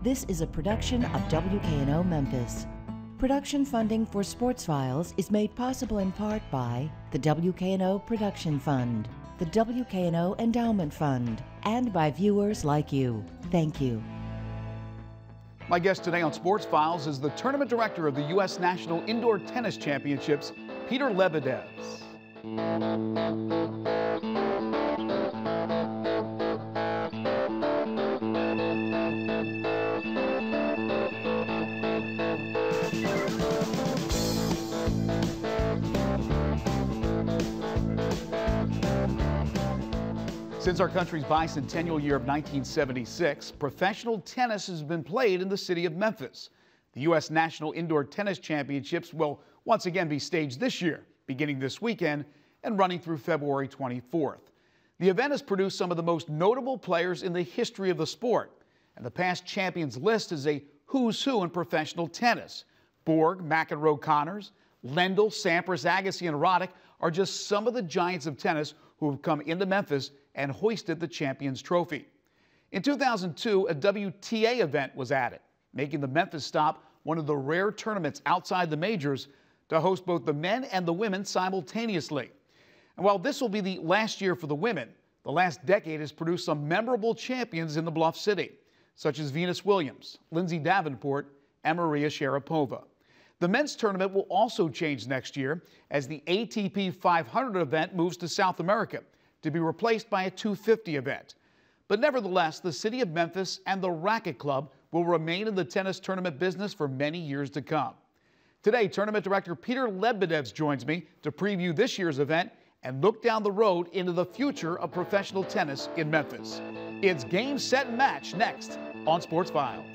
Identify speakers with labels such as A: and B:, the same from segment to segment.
A: This is a production of WKNO Memphis. Production funding for Sports Files is made possible in part by the WKNO Production Fund, the WKNO Endowment Fund, and by viewers like you. Thank you.
B: My guest today on Sports Files is the tournament director of the U.S. National Indoor Tennis Championships, Peter Lebedevs. Since our country's bicentennial year of 1976, professional tennis has been played in the city of Memphis. The U.S. National Indoor Tennis Championships will once again be staged this year, beginning this weekend and running through February 24th. The event has produced some of the most notable players in the history of the sport, and the past champions list is a who's who in professional tennis. Borg, McEnroe, Connors, Lendl, Sampras, Agassi, and Roddick are just some of the giants of tennis who have come into Memphis and hoisted the Champions Trophy. In 2002, a WTA event was added, making the Memphis stop one of the rare tournaments outside the majors to host both the men and the women simultaneously. And while this will be the last year for the women, the last decade has produced some memorable champions in the Bluff City, such as Venus Williams, Lindsay Davenport, and Maria Sharapova. The men's tournament will also change next year as the ATP 500 event moves to South America to be replaced by a 250 event. But nevertheless, the city of Memphis and the Racket Club will remain in the tennis tournament business for many years to come. Today, tournament director Peter Lebedevs joins me to preview this year's event and look down the road into the future of professional tennis in Memphis. It's Game, Set, Match next on Sports Files.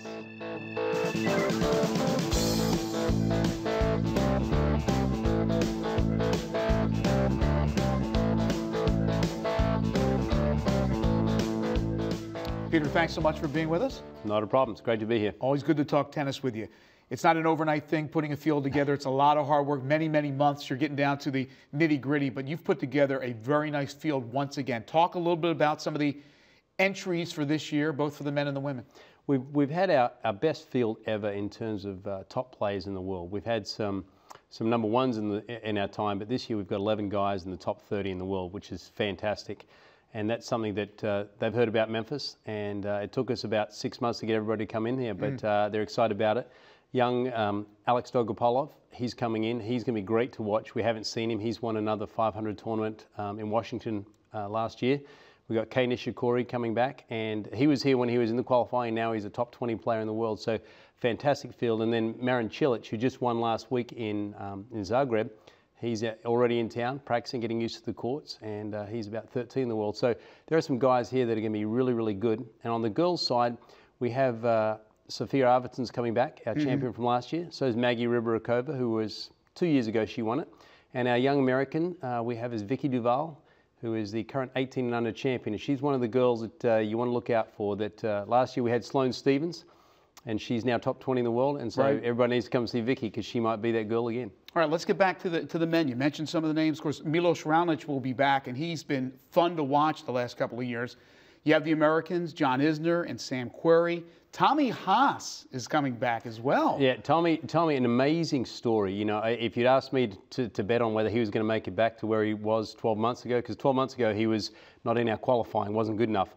B: Peter, thanks so much for being with us.
C: Not a problem. It's great to be here.
B: Always good to talk tennis with you. It's not an overnight thing, putting a field together. It's a lot of hard work, many, many months. You're getting down to the nitty-gritty, but you've put together a very nice field once again. Talk a little bit about some of the entries for this year, both for the men and the women.
C: We've had our best field ever in terms of top players in the world. We've had some number ones in our time, but this year we've got 11 guys in the top 30 in the world, which is fantastic. And that's something that they've heard about Memphis, and it took us about 6 months to get everybody to come in here, but they're excited about it. Young Alex Dolgopolov, he's coming in. He's going to be great to watch. We haven't seen him. He's won another 500 tournament in Washington last year. We've got Kei Nishikori coming back, and he was here when he was in the qualifying. Now he's a top 20 player in the world, so fantastic field. And then Marin Cilic, who just won last week in Zagreb. He's already in town, practicing, getting used to the courts, and he's about 13 in the world. So there are some guys here that are going to be really, really good. And on the girls' side, we have Sophia Arvidsson's coming back, our champion from last year. So is Maggie Rybarikova, who was 2 years ago, she won it. And our young American we have is Vicky Duval, who is the current 18 and under champion. And she's one of the girls that you want to look out for. That last year we had Sloane Stephens, and she's now top 20 in the world. And so everybody needs to come see Vicky because she might be that girl again. All
B: right, let's get back to the men. You mentioned some of the names. Of course, Milos Raonic will be back, and he's been fun to watch the last couple of years. You have the Americans, John Isner and Sam Querrey. Tommy Haas is coming back as well.
C: Yeah, Tommy, an amazing story. You know, if you'd asked me to bet on whether he was going to make it back to where he was 12 months ago, because 12 months ago he was not in our qualifying, wasn't good enough.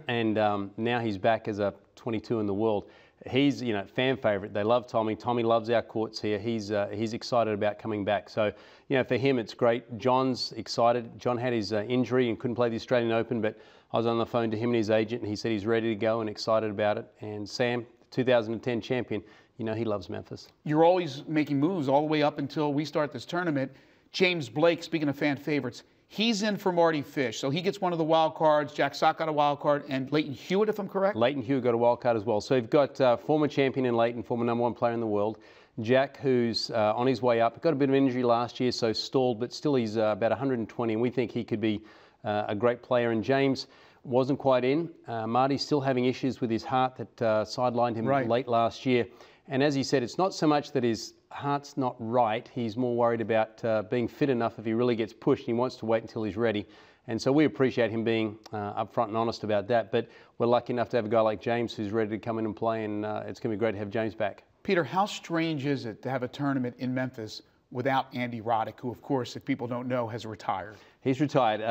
C: And now he's back as a 22 in the world. He's, you know, fan favorite. They love Tommy. Tommy loves our courts here. He's excited about coming back. So, you know, for him, it's great. John's excited. John had his injury and couldn't play the Australian Open, but I was on the phone to him and his agent, and he said he's ready to go and excited about it. And Sam, 2010 champion, you know, he loves Memphis.
B: You're always making moves all the way up until we start this tournament. James Blake, speaking of fan favorites, he's in for Mardy Fish, so he gets one of the wild cards. Jack Sock got a wild card, and Leighton Hewitt, if I'm correct?
C: Leighton Hewitt got a wild card as well. So you've got former champion in Leighton, former #1 player in the world. Jack, who's on his way up, got a bit of injury last year, so stalled, but still he's about 120, and we think he could be a great player. And James wasn't quite in. Marty's still having issues with his heart that sidelined him late last year. And as he said, it's not so much that his heart's not right. He's more worried about being fit enough if he really gets pushed. He wants to wait until he's ready. And so we appreciate him being upfront and honest about that. But we're lucky enough to have a guy like James who's ready to come in and play, and it's going to be great to have James back.
B: Peter, how strange is it to have a tournament in Memphis without Andy Roddick, who, of course, if people don't know, has retired?
C: He's retired.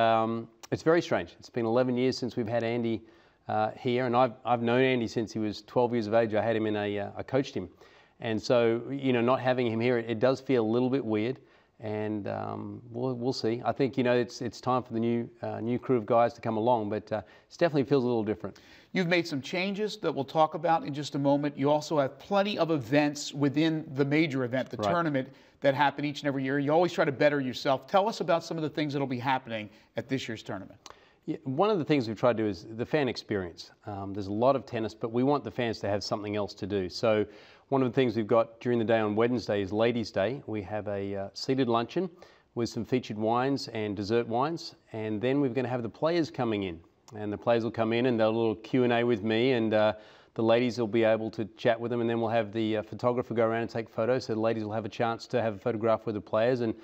C: It's very strange. It's been 11 years since we've had Andy here, and I've known Andy since he was 12 years of age. I had him in I coached him. And so, you know, not having him here, it does feel a little bit weird. And we'll see. I think, you know, it's time for the new crew of guys to come along, but it definitely feels a little different.
B: You've made some changes that we'll talk about in just a moment. You also have plenty of events within the major event, the tournament, that happen each and every year. You always try to better yourself. Tell us about some of the things that will be happening at this year's tournament.
C: Yeah, one of the things we've tried to do is the fan experience. There's a lot of tennis, but we want the fans to have something else to do. So one of the things we've got during the day on Wednesday is Ladies' Day. We have a seated luncheon with some featured wines and dessert wines, and then we're going to have the players coming in. And the players will come in and they'll do a little Q&A with me, and the ladies will be able to chat with them, and then we'll have the photographer go around and take photos, so the ladies will have a chance to have a photograph with the players. And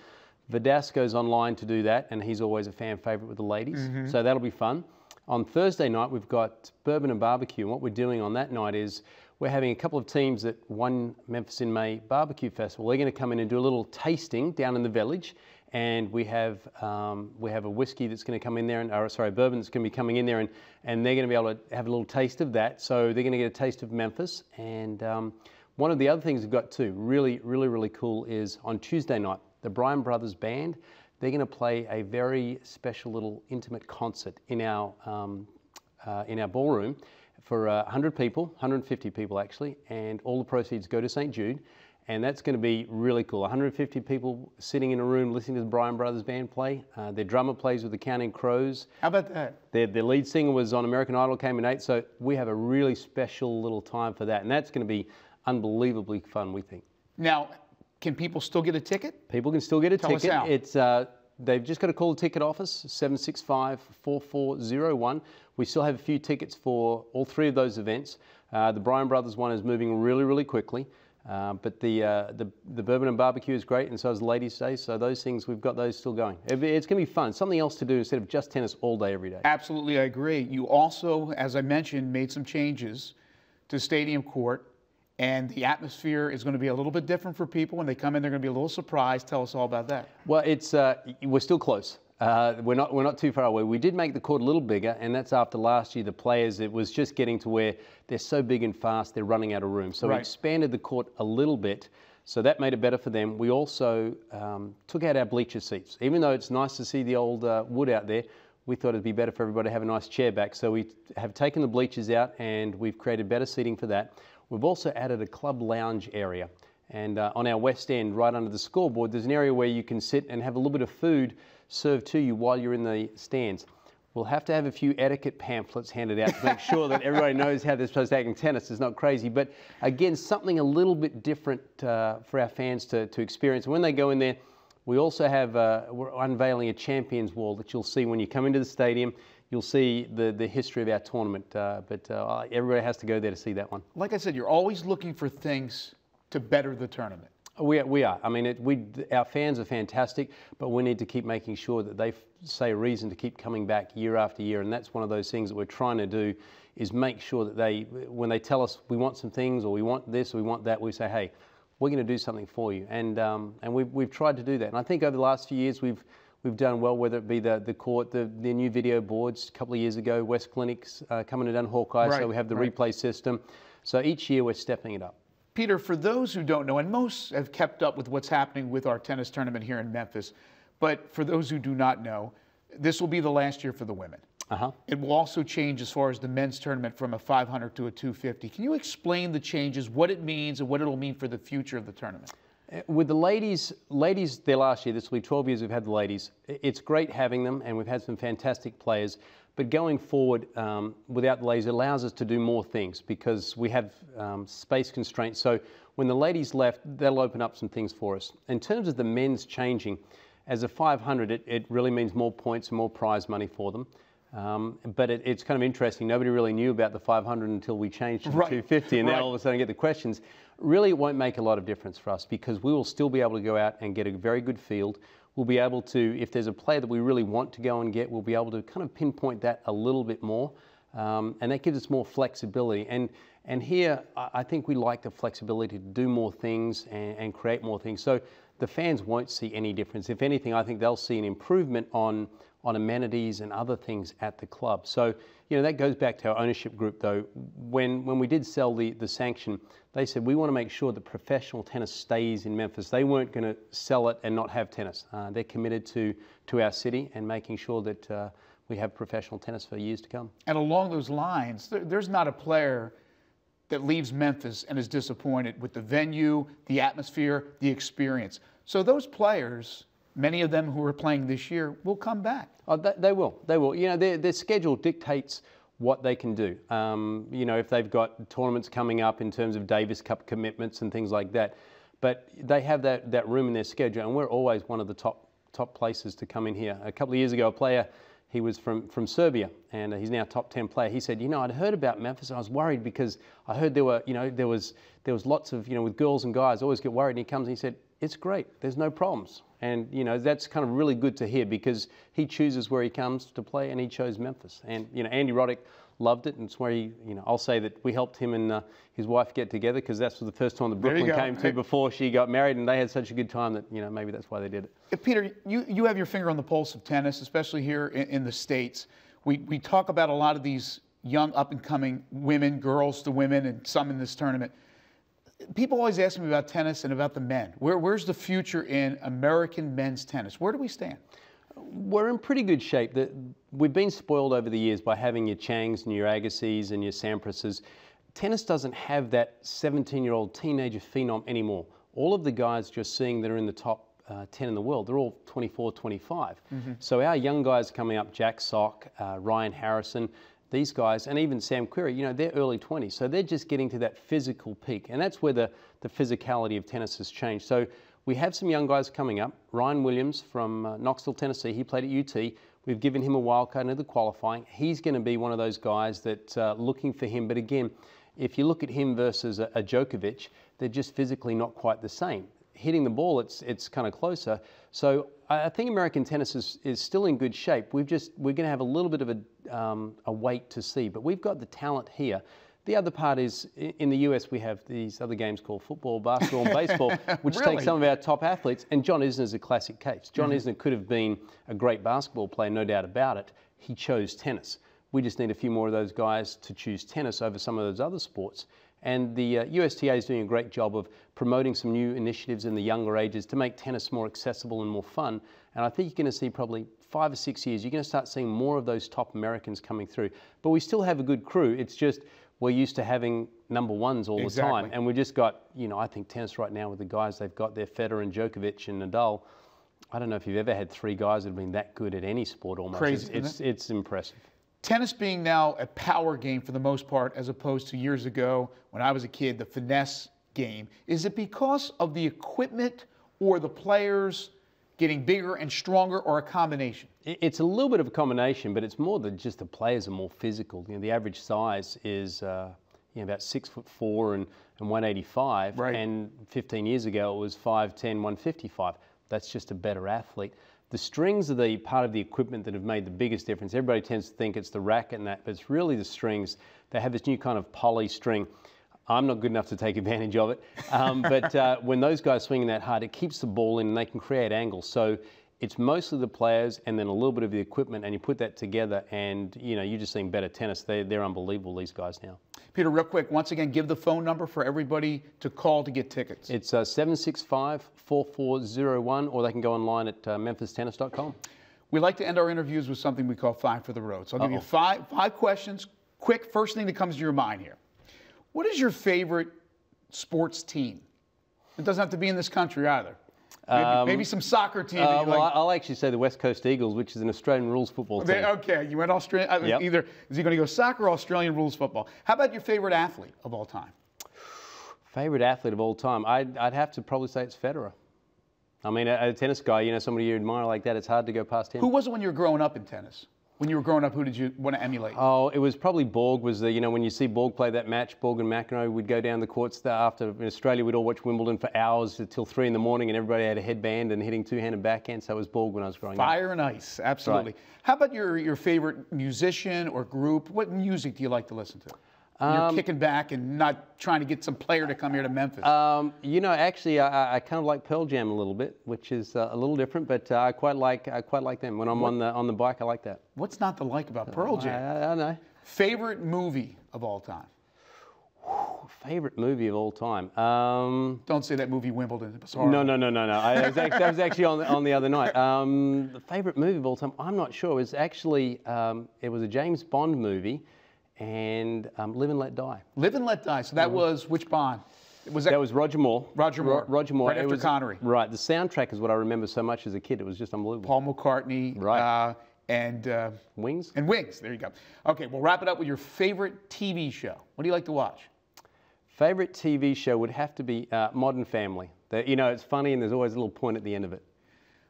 C: Vidas goes online to do that, and he's always a fan favourite with the ladies, so that'll be fun. On Thursday night, we've got Bourbon and Barbecue, and what we're doing on that night is we're having a couple of teams that won Memphis in May Barbecue Festival. They're going to come in and do a little tasting down in the village, and we have a whiskey that's going to come in there, a bourbon that's going to be coming in there, and they're going to be able to have a little taste of that. So they're going to get a taste of Memphis. And one of the other things we've got too, really cool, is on Tuesday night, the Bryan Brothers Band, they're going to play a very special little intimate concert in our ballroom for 100 people, 150 people actually, and all the proceeds go to St. Jude. And that's going to be really cool. 150 people sitting in a room listening to the Bryan Brothers Band play. Their drummer plays with the Counting Crows.
B: How about that?
C: Their lead singer was on American Idol, came in 8th. So we have a really special little time for that. And that's going to be unbelievably fun, we think.
B: Now, can people still get a ticket?
C: People can still get a ticket.
B: Tell us
C: how. They've just got to call the ticket office, 765-4401. We still have a few tickets for all three of those events. The Bryan Brothers one is moving really quickly. But the Bourbon and Barbecue is great, and so is Ladies' Day. So those things, we've got those still going. It's going to be fun. Something else to do instead of just tennis all day, every day.
B: Absolutely, I agree. You also, as I mentioned, made some changes to Stadium Court, and the atmosphere is going to be a little bit different for people. When they come in, they're going to be a little surprised. Tell us all about that.
C: Well, we're still close. We're not too far away. We did make the court a little bigger, and that's after last year. The players, it was just getting to where they're so big and fast, they're running out of room. So we expanded the court a little bit, so that made it better for them. We also took out our bleacher seats. Even though it's nice to see the old wood out there, we thought it'd be better for everybody to have a nice chair back. So we have taken the bleachers out, and we've created better seating for that. We've also added a club lounge area. And on our west end, right under the scoreboard, there's an area where you can sit and have a little bit of food served to you while you're in the stands. We'll have to have a few etiquette pamphlets handed out to make sure that everybody knows how they're supposed to act in tennis. It's not crazy. But again, something a little bit different for our fans to experience. And when they go in there, we also have, we're unveiling a champions wall that you'll see when you come into the stadium. You'll see the history of our tournament. But everybody has to go there to see that one.
B: Like I said, you're always looking for things to better the tournament.
C: We are. I mean, our fans are fantastic, but we need to keep making sure that they say a reason to keep coming back year after year. And that's one of those things that we're trying to do, is make sure that when they tell us we want some things, or we want this, or we want that, we say, hey, we're going to do something for you. And we've tried to do that. And I think over the last few years we've done well, whether it be the court, the new video boards. A couple of years ago, West Clinics coming to done Hawkeye, so we have the replay system. So each year we're stepping it up.
B: Peter, for those who don't know, and most have kept up with what's happening with our tennis tournament here in Memphis, but for those who do not know, this will be the last year for the women. It will also change as far as the men's tournament from a 500 to a 250. Can you explain the changes, what it means, and what it'll mean for the future of the tournament?
C: With the ladies there last year, this will be 12 years we've had the ladies. It's great having them, and we've had some fantastic players. But going forward, without the ladies, it allows us to do more things because we have space constraints. So when the ladies left, that'll open up some things for us. In terms of the men's changing, as a 500, it really means more points and more prize money for them. But it's kind of interesting. Nobody really knew about the 500 until we changed to the 250, and now all of a sudden get the questions. Really, it won't make a lot of difference for us because we will still be able to go out and get a very good field. we'll be able to, if there's a player that we really want to go and get, we'll be able to kind of pinpoint that a little bit more. And that gives us more flexibility. And here, I think we like the flexibility to do more things and create more things. So the fans won't see any difference. If anything, I think they'll see an improvement on amenities and other things at the club. So, you know, that goes back to our ownership group, though. When we did sell the sanction, they said, we want to make sure that professional tennis stays in Memphis. They weren't going to sell it and not have tennis. They're committed to our city and making sure that we have professional tennis for years to come.
B: And along those lines, there's not a player that leaves Memphis and is disappointed with the venue, the atmosphere, the experience. So those players, many of them who are playing this year, will come back.
C: Oh, they will. They will. You know, their schedule dictates what they can do. You know, if they've got tournaments coming up in terms of Davis Cup commitments and things like that, but they have that room in their schedule, and we're always one of the top places to come in here. A couple of years ago, a player, he was from Serbia, and he's now top 10 player. He said, you know, I'd heard about Memphis. I was worried because I heard there was lots of, you know, with girls and guys, I always get worried. And he comes and he said, it's great. There's no problems. And, you know, that's kind of really good to hear because he chooses where he comes to play, and he chose Memphis. And, you know, Andy Roddick loved it, and it's where he, you know, I'll say that we helped him and his wife get together because that's the first time that Brooklyn came to before she got married, and they had such a good time that, you know, maybe that's why they did it.
B: Peter, you have your finger on the pulse of tennis, especially here in the States. We talk about a lot of these young up-and-coming women, girls to women, and some in this tournament. People always ask me about tennis and about the men. Where's the future in American men's tennis? Where do we stand?
C: We're in pretty good shape. We've been spoiled over the years by having your Changs and your Agassiz and your Samprases. Tennis doesn't have that 17-year-old teenager phenom anymore. All of the guys you're seeing that are in the top 10 in the world, they're all 24, 25. Mm-hmm. So our young guys coming up, Jack Sock, Ryan Harrison, these guys, and even Sam Querrey, you know, they're early 20s. So they're just getting to that physical peak. And that's where the physicality of tennis has changed. So we have some young guys coming up. Ryan Williams from Knoxville, Tennessee, he played at UT. We've given him a wild card into the qualifying. He's going to be one of those guys that looking for him. But again, if you look at him versus a Djokovic, they're just physically not quite the same. Hitting the ball, it's kind of closer. So I think American tennis is still in good shape. We're going to have a little bit of a wait to see, but we've got the talent here. The other part is, in the US, we have these other games called football, basketball, and baseball, which
B: Really?
C: take some of our top athletes. And John Isner is a classic case. John Isner could have been a great basketball player, no doubt about it. He chose tennis. We just need a few more of those guys to choose tennis over some of those other sports. And the USTA is doing a great job of promoting some new initiatives in the younger ages to make tennis more accessible and more fun. And I think you're going to see probably 5 or 6 years, you're going to start seeing more of those top Americans coming through. But we still have a good crew. It's just we're used to having number ones all the time. And we just got, you know, I think tennis right now with the guys they've got there, Federer and Djokovic and Nadal, I don't know if you've ever had 3 guys that have been that good at any sport almost.
B: Crazy,
C: it's impressive.
B: Tennis being now a power game for the most part, as opposed to years ago when I was a kid, the finesse game. Is it because of the equipment or the players getting bigger and stronger, or a combination?
C: It's a little bit of a combination, but it's more than just the players are more physical. You know, the average size is about 6'4" and 185,
B: right.
C: And 15 years ago it was 5'10", 155. That's just a better athlete. The strings are the part of the equipment that have made the biggest difference. Everybody tends to think it's the racket and that, but it's really the strings. They have this new kind of poly string. I'm not good enough to take advantage of it, but when those guys swing that hard, it keeps the ball in and they can create angles. So it's mostly the players and then a little bit of the equipment, and you put that together and, you know, you're just seeing better tennis. They're unbelievable, these guys now.
B: Peter, real quick, once again, give the phone number for everybody to call to get tickets.
C: It's 765-4401, or they can go online at memphistennis.com.
B: We like to end our interviews with something we call 5 for the road. So I'll give you five questions. Quick, first thing that comes to your mind here. What is your favorite sports team? It doesn't have to be in this country either. Maybe some soccer team.
C: Well, like. I'll actually say the West Coast Eagles, which is an Australian rules football team.
B: Okay, you went Australian.
C: Yep.
B: Either is he going to go soccer or Australian rules football? How about your favorite athlete of all time?
C: Favorite athlete of all time? I'd have to probably say it's Federer. I mean, a tennis guy, you know, somebody you admire like that, it's hard to go past him.
B: Who was it when you were growing up in tennis? When you were growing up, who did you want to emulate?
C: Oh, it was probably Borg. Was the, you know, when you see Borg play that match, Borg and McEnroe, we'd go down the courts after. In Australia, we'd all watch Wimbledon for hours till 3 in the morning, and everybody had a headband and hitting two-handed backhand. So it was Borg when I was growing up.
B: Fire and ice, absolutely.
C: Right.
B: How about your favorite musician or group? What music do you like to listen to? You're kicking back and not trying to get some player to come here to Memphis.
C: You know, actually, I kind of like Pearl Jam a little bit, which is a little different, but I quite like them. When I'm on the bike, I like that.
B: What's not to like about Pearl Jam?
C: I know.
B: Favorite movie of all time?
C: Favorite movie of all time?
B: Don't say that movie Wimbledon. It was horrible.
C: No. That was actually on the other night. The favorite movie of all time? I'm not sure. It was actually it was a James Bond movie. And Live and Let Die. Live and Let Die.
B: So that was which Bond?
C: That was Roger Moore.
B: Roger Moore.
C: Roger Moore.
B: Right after Connery.
C: Right. The soundtrack is what I remember so much as a kid. It was just unbelievable.
B: Paul McCartney.
C: Right.
B: And
C: Wings.
B: And Wings. There you go. Okay, we'll wrap it up with your favorite TV show. What do you like to watch?
C: Favorite TV show would have to be Modern Family. You know, it's funny and there's always a little point at the end of it.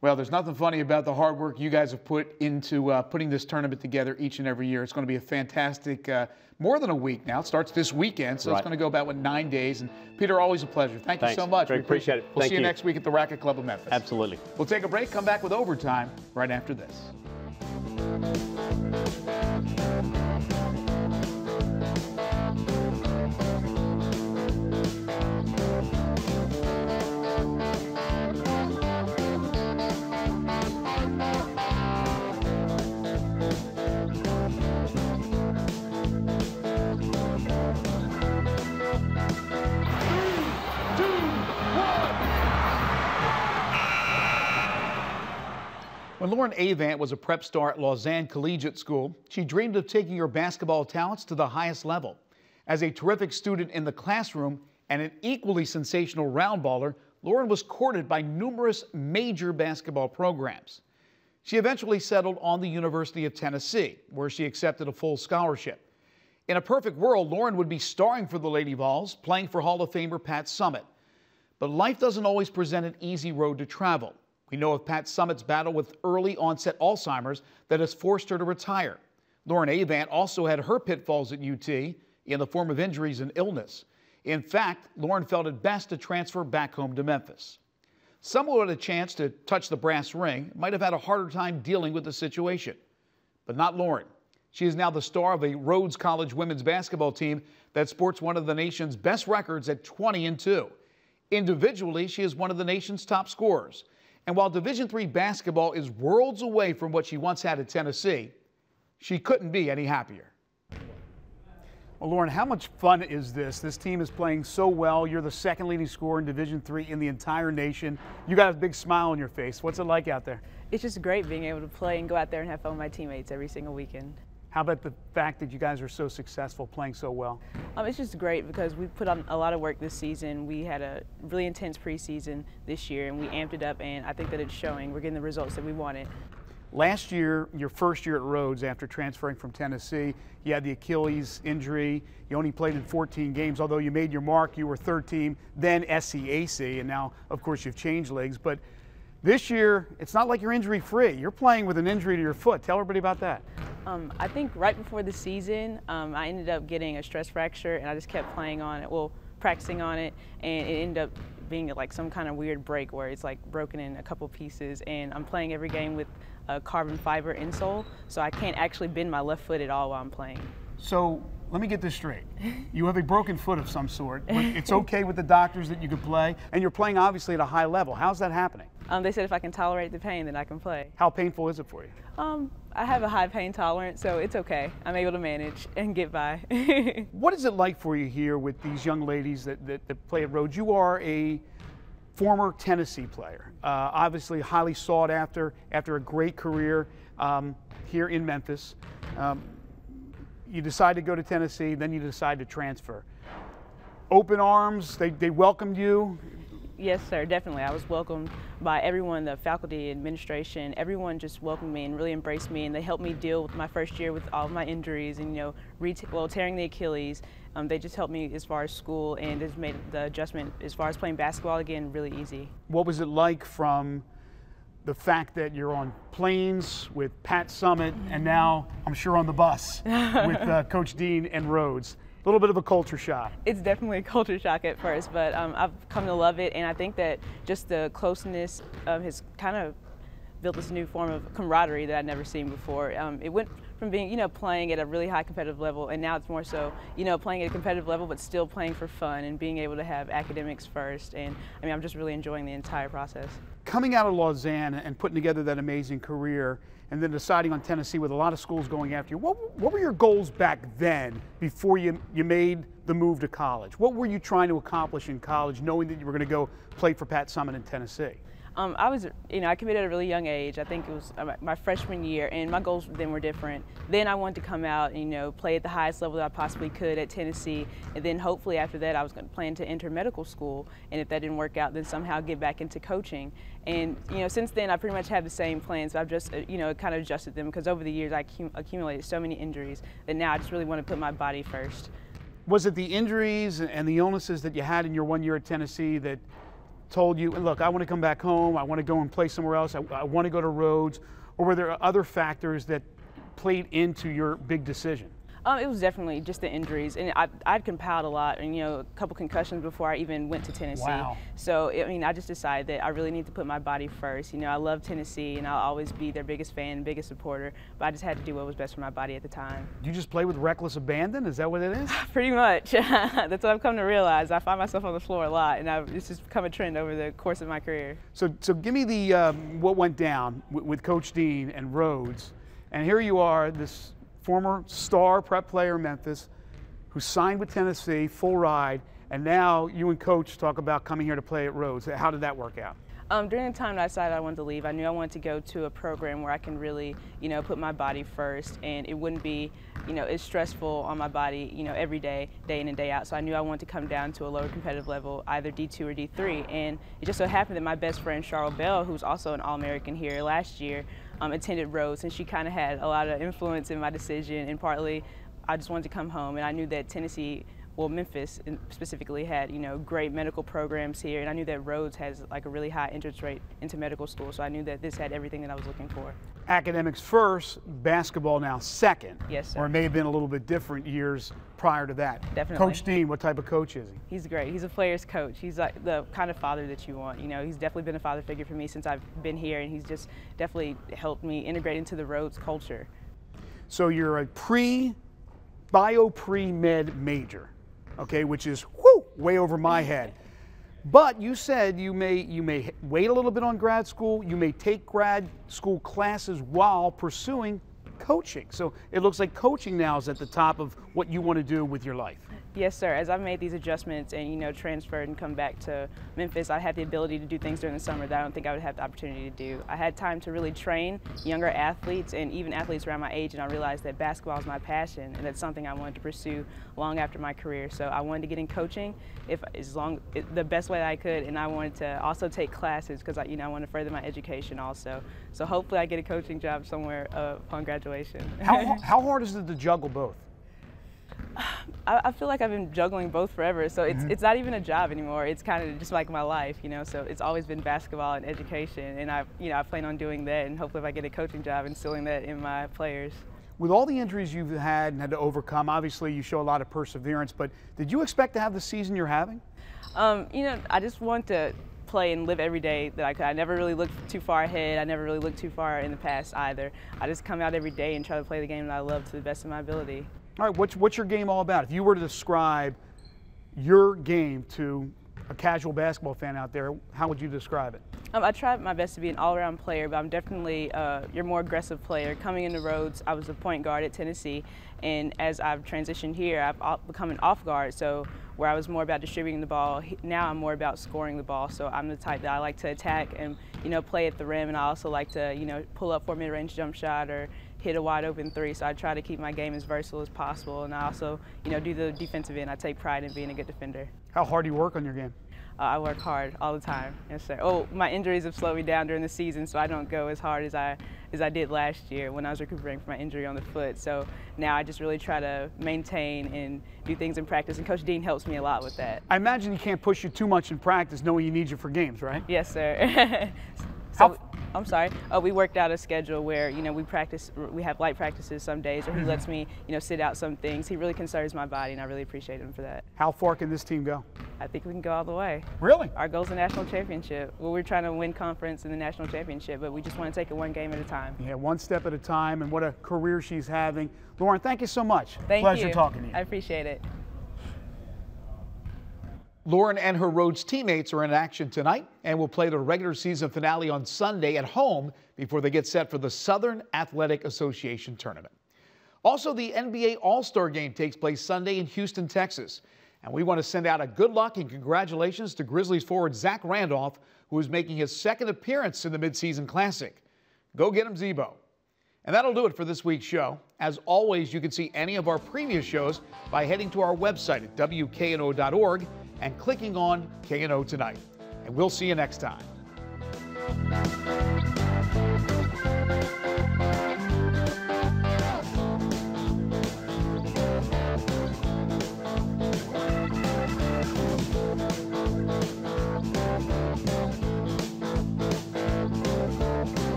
B: Well, there's nothing funny about the hard work you guys have put into putting this tournament together each and every year. It's going to be a fantastic, more than a week now. It starts this weekend, so It's going to go about 9 days. And Peter, always a pleasure. Thanks you so much.
C: Very appreciate it.
B: We'll see you next week at the Racquet Club of Memphis.
C: Absolutely.
B: We'll take a break, come back with overtime right after this. When Lauren Avant was a prep star at Lausanne Collegiate School, she dreamed of taking her basketball talents to the highest level. As a terrific student in the classroom and an equally sensational round baller, Lauren was courted by numerous major basketball programs. She eventually settled on the University of Tennessee, where she accepted a full scholarship. In a perfect world, Lauren would be starring for the Lady Vols, playing for Hall of Famer Pat Summitt. But life doesn't always present an easy road to travel. We know of Pat Summitt's battle with early onset Alzheimer's that has forced her to retire. Lauren Avant also had her pitfalls at UT in the form of injuries and illness. In fact, Lauren felt it best to transfer back home to Memphis. Someone with a chance to touch the brass ring might have had a harder time dealing with the situation, but not Lauren. She is now the star of a Rhodes College women's basketball team that sports one of the nation's best records at 20-2. Individually, she is one of the nation's top scorers. And while Division III basketball is worlds away from what she once had at Tennessee, she couldn't be any happier. Well, Lauren, how much fun is this? This team is playing so well. You're the second leading scorer in Division III in the entire nation. You got a big smile on your face. What's it like out there?
D: It's just great being able to play and go out there and have fun with my teammates every single weekend.
B: How about the fact that you guys are so successful, playing so well?
D: It's just great because we put on a lot of work this season. We had a really intense preseason this year, and we amped it up, and I think that it's showing. We're getting the results that we wanted.
B: Last year, your first year at Rhodes after transferring from Tennessee, you had the Achilles injury. You only played in 14 games, although you made your mark. You were third team, then SCAC, and now, of course, you've changed leagues. But this year, it's not like you're injury-free. You're playing with an injury to your foot. Tell everybody about that.
D: I think right before the season, I ended up getting a stress fracture, and I just kept playing on it, practicing on it, and it ended up being like some kind of weird break where it's like broken in a couple pieces, and I'm playing every game with a carbon fiber insole, so I can't actually bend my left foot at all while I'm playing.
B: So let me get this straight. You have a broken foot of some sort, but it's okay with the doctors that you can play, and you're playing obviously at a high level. How's that happening?
D: They said if I can tolerate the pain, then I can play.
B: How painful is it for you?
D: I have a high pain tolerance, so it's okay. I'm able to manage and get by.
B: What is it like for you here with these young ladies that play at Rhodes? You are a former Tennessee player, obviously highly sought after a great career here in Memphis. You decide to go to Tennessee, then you decide to transfer. Open arms, they welcomed you.
D: Yes, sir, definitely. I was welcomed by everyone, the faculty, administration, everyone just welcomed me and really embraced me, and they helped me deal with my first year with all of my injuries and, tearing the Achilles. They just helped me as far as school and just made the adjustment as far as playing basketball again really easy.
B: What was it like from the fact that you're on planes with Pat Summitt and now I'm sure on the bus with Coach Dean and Rhodes. A little bit of a culture shock.
D: It's definitely a culture shock at first, but I've come to love it, and I think that just the closeness has kind of built this new form of camaraderie that I'd never seen before. It went from being, playing at a really high competitive level, and now it's more so, playing at a competitive level, but still playing for fun and being able to have academics first. And I mean, I'm just really enjoying the entire process.
B: Coming out of Lausanne and putting together that amazing career, and then deciding on Tennessee with a lot of schools going after you, what were your goals back then before you made the move to college? What were you trying to accomplish in college, knowing that you were going to go play for Pat Summitt in Tennessee?
D: I committed at a really young age. I think it was my freshman year, and my goals then were different. Then I wanted to come out and, play at the highest level that I possibly could at Tennessee, and then hopefully after that I was going to plan to enter medical school, and if that didn't work out, then somehow get back into coaching. And, since then I pretty much had the same plans, but I've just, kind of adjusted them because over the years I accumulated so many injuries that now I just really want to put my body first.
B: Was it the injuries and the illnesses that you had in your 1 year at Tennessee that told you, look, I want to come back home, I want to go and play somewhere else, I want to go to Rhodes, or were there other factors that played into your big decision?
D: It was definitely just the injuries, and I'd compiled a lot, and a couple concussions before I even went to Tennessee.
B: Wow.
D: So I just decided that I really need to put my body first. I love Tennessee, and I'll always be their biggest fan, biggest supporter. But I just had to do what was best for my body at the time.
B: You just play with reckless abandon? Is that what it is?
D: Pretty much. That's what I've come to realize. I find myself on the floor a lot, and it's just become a trend over the course of my career.
B: So give me the what went down with Coach Dean and Rhodes, and here you are, this former star prep player in Memphis who signed with Tennessee, full ride, and now you and Coach talk about coming here to play at Rhodes. How did that work out?
D: During the time that I decided I wanted to leave, I knew I wanted to go to a program where I can really, put my body first, and it wouldn't be, as stressful on my body, every day, day in and day out. So I knew I wanted to come down to a lower competitive level, either D2 or D3. And it just so happened that my best friend, Cheryl Bell, who's also an All-American here last year, attended Rhodes, and she kind of had a lot of influence in my decision, and partly I just wanted to come home, and I knew that Tennessee, well, Memphis specifically had, great medical programs here, and I knew that Rhodes has like a really high entrance rate into medical school, so I knew that this had everything that I was looking for.
B: Academics first, basketball now second.
D: Yes, sir.
B: Or it may have been a little bit different years prior to that.
D: Definitely.
B: Coach Dean, what type of coach is he?
D: He's great. He's a player's coach. He's like the kind of father that you want. He's definitely been a father figure for me since I've been here, and he's just definitely helped me integrate into the Rhodes culture.
B: So you're a pre-med major, okay, which is way over my head. But you said you may wait a little bit on grad school, you may take grad school classes while pursuing coaching. So it looks like coaching now is at the top of what you want to do with your life.
D: Yes, sir. As I've made these adjustments and, transferred and come back to Memphis, I had the ability to do things during the summer that I don't think I would have the opportunity to do. I had time to really train younger athletes and even athletes around my age, and I realized that basketball is my passion, and that's something I wanted to pursue long after my career. So I wanted to get in coaching the best way that I could, and I wanted to also take classes because I want to further my education also. So hopefully I get a coaching job somewhere upon graduation.
B: How hard is it to juggle both?
D: I feel like I've been juggling both forever, so it's not even a job anymore. It's kind of just like my life, so it's always been basketball and education, and I plan on doing that, and hopefully if I get a coaching job, instilling that in my players.
B: With all the injuries you've had and had to overcome, obviously you show a lot of perseverance, but did you expect to have the season you're having?
D: I just want to play and live every day that I could. I never really looked too far ahead. I never really looked too far in the past either. I just come out every day and try to play the game that I love to the best of my ability.
B: All right, what's your game all about? If you were to describe your game to a casual basketball fan out there, how would you describe it?
D: I tried my best to be an all-around player, but I'm definitely your more aggressive player. Coming into Rhodes, I was a point guard at Tennessee, and as I've transitioned here, I've become an off guard. So where I was more about distributing the ball, now I'm more about scoring the ball. So I'm the type that I like to attack and play at the rim, and I also like to pull up for a mid-range jump shot or hit a wide open three. So I try to keep my game as versatile as possible, and I also do the defensive end. I take pride in being a good defender.
B: How hard do you work on your game?
D: I work hard all the time. Yes, sir. Oh, my injuries have slowed me down during the season, so I don't go as hard as I did last year when I was recuperating from my injury on the foot. So now I just really try to maintain and do things in practice, and Coach Dean helps me a lot with that.
B: I imagine he can't push you too much in practice knowing he needs you for games, right?
D: Yes, sir. So, I'm sorry. We worked out a schedule where, you know, we have light practices some days, or he lets me, you know, sit out some things. He really conserves my body, and I really appreciate him for that.
B: How far can this team go?
D: I think we can go all the way.
B: Really?
D: Our goal is the national championship. Well, we're trying to win conference in the national championship, but we just want to take it one game at a time.
B: Yeah, one step at a time, and what a career she's having. Lauren, thank you so much.
D: Thank
B: Pleasure
D: you.
B: talking to you.
D: I appreciate it.
B: Lauren and her Rhodes teammates are in action tonight and will play the regular season finale on Sunday at home before they get set for the Southern Athletic Association tournament. Also, the NBA All-Star Game takes place Sunday in Houston, Texas. And we want to send out a good luck and congratulations to Grizzlies forward Zach Randolph, who is making his second appearance in the midseason classic. Go get him, Zebo. And that'll do it for this week's show. As always, you can see any of our previous shows by heading to our website at WKNO.org and clicking on KNO Tonight. And we'll see you next time.